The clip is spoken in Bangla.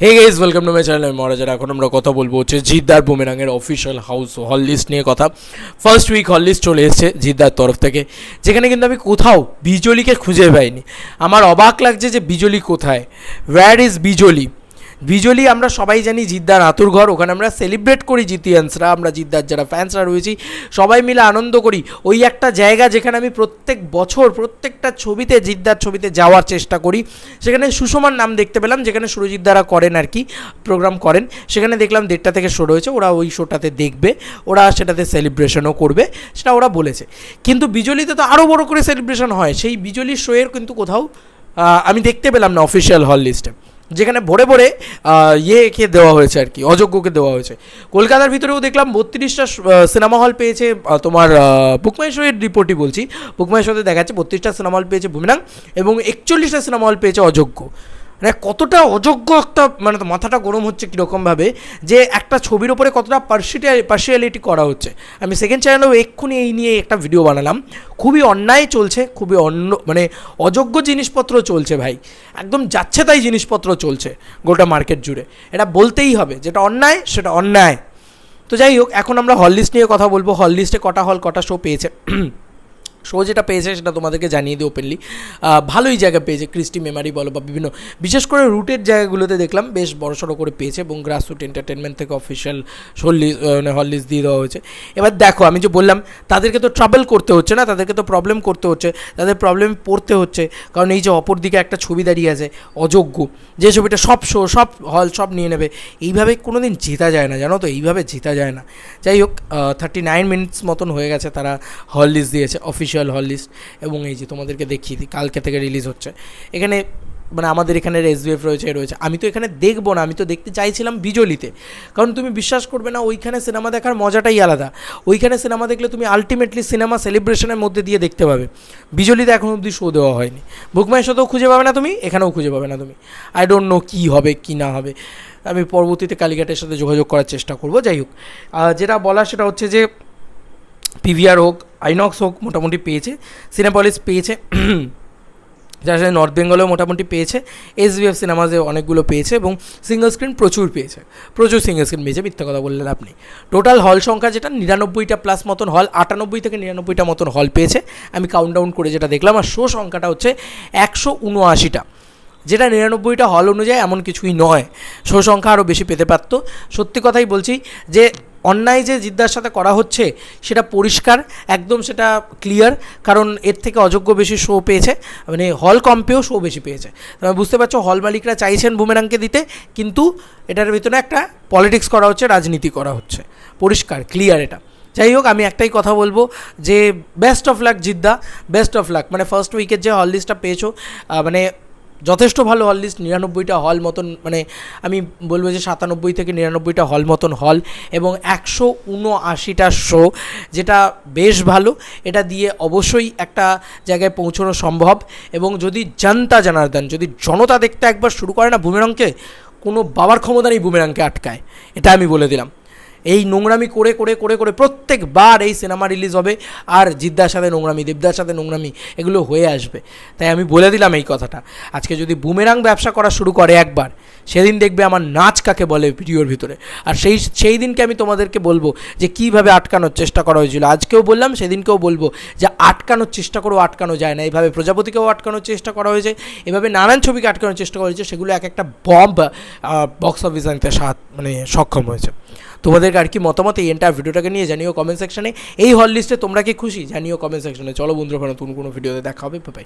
Hey guys, welcome to my channel. আমি মহারাজার। এখন আমরা কথা বলবো হচ্ছে জিদ্দার বুমেরাংয়ের অফিসিয়াল হাউস হল লিস্ট নিয়ে কথা। ফার্স্ট উইক হল লিস্ট চলে এসেছে জিদ্দার তরফ থেকে, যেখানে কিন্তু আমি কোথাও বিজলিকে খুঁজে পাইনি। আমার অবাক লাগছে যে বিজলি কোথায়, ওয়্যার ইজ বিজলি। বিজলি আমরা সবাই জানি জিদ্দার আতুর ঘর, ওখানে আমরা সেলিব্রেট করি জিতিয়ান্সরা, আমরা জিদ্দার যারা ফ্যান্সরা রয়েছি সবাই মিলে আনন্দ করি। ওই একটা জায়গা যেখানে আমি প্রত্যেক বছর প্রত্যেকটা ছবিতে জিদ্দার ছবিতে যাওয়ার চেষ্টা করি। সেখানে সুষমার নাম দেখতে পেলাম, যেখানে সুরজিৎ দ্বারা করেন আর কি, প্রোগ্রাম করেন। সেখানে দেখলাম 1:30 থেকে শো রয়েছে, ওরা ওই শোটাতে দেখবে, ওরা সেটাতে সেলিব্রেশনও করবে, সেটা ওরা বলেছে। কিন্তু বিজলিতে তো আরও বড় করে সেলিব্রেশন হয়, সেই বিজলির শোয়ের কিন্তু কোথাও আমি দেখতে পেলাম না অফিসিয়াল হল লিস্টে, যেখানে ভরে ভরে ইয়েকে দেওয়া হয়েছে আর কি, অযোগ্যকে দেওয়া হয়েছে। কলকাতার ভিতরেও দেখলাম 32টা সিনেমা হল পেয়েছে তোমার বুকমাইশোয়ের রিপোর্টই বলছি, বুকমাইশোতে দেখাচ্ছে 32টা সিনেমা হল পেয়েছে বুমেরাং এবং 41টা সিনেমা হল পেয়েছে অযোগ্য। মানে কতটা অযোগ্য একটা, মানে তো মাথাটা গরম হচ্ছে কীরকমভাবে যে একটা ছবির ওপরে কতটা পার্সিয়ালিটি করা হচ্ছে। আমি সেকেন্ড চ্যানেলেও এক্ষুনি এই নিয়ে একটা ভিডিও বানালাম। খুবই অন্যায় চলছে, খুবই মানে অযোগ্য জিনিসপত্র চলছে ভাই, একদম যাচ্ছে তাই জিনিসপত্র চলছে গোটা মার্কেট জুড়ে। এটা বলতেই হবে, যেটা অন্যায় সেটা অন্যায়। তো যাই হোক, এখন আমরা হল লিস্ট নিয়ে কথা বলবো। হল লিস্টে কটা হল কটা শো পেয়েছে, শো যেটা পেয়েছে সেটা তোমাদেরকে জানিয়ে দিই ওপেনলি। ভালোই জায়গা পেয়েছে, ক্রিস্টি মেমারি বলো বা বিভিন্ন, বিশেষ করে রুটের জায়গাগুলোতে দেখলাম বেশ বড়সড় করে পেয়েছে এবং গ্রাসরুট এন্টারটেনমেন্ট থেকে অফিসিয়াল হল লিস্ট দিয়ে দেওয়া হয়েছে। এবার দেখো, আমি যে বললাম তাদেরকে তো ট্রাভেল করতে হচ্ছে না, তাদেরকে তো প্রবলেম করতে হচ্ছে, তাদের প্রবলেমে পড়তে হচ্ছে। কারণ এই যে অপর দিকে একটা ছবি দাঁড়িয়ে আছে অযোগ্য, যে ছবিটা সব শো সব হল সব নিয়ে নেবে, এইভাবে কোনো দিন জেতা যায় না, জানো তো, এইভাবে জেতা যায় না। যাই হোক, 39 মিনিটস মতন হয়ে গেছে তারা হল লিস্ট দিয়েছে, অফিসিয়াল হল লিস্ট। এবং এই যে তোমাদেরকে দেখিয়ে দিই, কালকে থেকে রিলিজ হচ্ছে। এখানে মানে আমাদের এখানে SBF রয়েছে। আমি তো এখানে দেখবো না, আমি তো দেখতে চাইছিলাম বিজলিতে, কারণ তুমি বিশ্বাস করবে না, ওইখানে সিনেমা দেখার মজাটাই আলাদা। ওইখানে সিনেমা দেখলে তুমি আলটিমেটলি সিনেমা সেলিব্রেশনের মধ্যে দিয়ে দেখতে পাবে। বিজলিতে এখন অবধি শো দেওয়া হয়নি, বুকমাই শোতেও খুঁজে পাবে না তুমি, এখানেও খুঁজে পাবে না তুমি। আই ডোন্ট নো কী হবে কী না হবে, আমি পরবর্তীতে কালীঘাটের সাথে যোগাযোগ করার চেষ্টা করবো। যাই হোক, যেটা বলা সেটা হচ্ছে যে PVR হোক, আইনক্স হোক, মোটামুটি পেয়েছে, সিনেপলিস পেয়েছে, যার সাথে নর্থ বেঙ্গলেও মোটামুটি পেয়েছে, SBF সিনেমাসে অনেকগুলো পেয়েছে এবং সিঙ্গল স্ক্রিন প্রচুর পেয়েছে, প্রচুর সিঙ্গল স্ক্রিন পেয়েছে, মিথ্যা কথা বললেন আপনি। টোটাল হল সংখ্যা যেটা 99টা প্লাস মতন হল, 98 থেকে 99টা মতন হল পেয়েছে আমি কাউন্টডাউন করে যেটা দেখলাম। আর শো সংখ্যাটা হচ্ছে 179টা, যেটা 99টা হল অনুযায়ী এমন কিছুই নয়, শো সংখ্যা আরও বেশি পেতে পারত। সত্যি কথাই বলছি যে অন্যায় যে জিদ্দার সাথে করা হচ্ছে সেটা পরিষ্কার, একদম সেটা ক্লিয়ার, কারণ এর থেকে অযোগ্য বেশি শো পেয়েছে, মানে হল কম পেয়েও শো বেশি পেয়েছে। তবে বুঝতে পারছো, হল মালিকরা চাইছেন বুমেরাংকে দিতে, কিন্তু এটার ভিতরে একটা পলিটিক্স করা হচ্ছে, রাজনীতি করা হচ্ছে, পরিষ্কার ক্লিয়ার এটা। যাই হোক, আমি একটাই কথা বলবো যে best of luck Jeddah, best of luck. মানে ফার্স্ট উইকের যে হল লিস্টটা পেয়েছো, মানে যথেষ্ট ভালো হল লিস্ট, 99টা হল মতন, মানে আমি বলবো যে 97 থেকে 99টা হল মতন হল এবং 179টা শো, যেটা বেশ ভালো। এটা দিয়ে অবশ্যই একটা জায়গায় পৌঁছানো সম্ভব। এবং যদি জনার্দন, যদি জনতা দেখতে একবার শুরু করে না বুমেরাংকে, কোনো বাবার ক্ষমতা নেই বুমেরাংকে আটকায়, এটা আমি বলে দিলাম। এই নোংরামি করে করে করে করে প্রত্যেকবার এই সিনেমা রিলিজ হবে আর জিদ্দার সাথে নোংরামি, দেবদার সাথে নোংরামি, এগুলো হয়ে আসবে। তাই আমি বলে দিলাম এই কথাটা। আজকে যদি বুমেরাং ব্যবসা করা শুরু করে একবার, সেদিন দেখবে আমার নাচ কাকে বলে ভিডিওর ভিতরে। আর সেই দিনকে আমি তোমাদেরকে বলবো যে কীভাবে আটকানোর চেষ্টা করা হয়েছিল। আজকেও বললাম, সেদিনকেও বলবো যে আটকানোর চেষ্টা করেও আটকানো যায় না। এইভাবে প্রজাপতিকেও আটকানোর চেষ্টা করা হয়েছে, এভাবে নানান ছবিকে আটকানোর চেষ্টা করা হয়েছে, সেগুলো এক একটা বম্ব বক্স অফিস আনতে মানে সক্ষম হয়েছে। তোমাদেরকে আর কি মতামত এই এন্টার ভিডিওটাকে নিয়ে জানিও কমেন্ট সেকশনে। এই হল লিস্টে তোমরা কি খুশি জানিও কমেন্ট সেকশনে। চলো বন্ধুরা, নতুন কোনো ভিডিওতে দেখা হবে, বাই।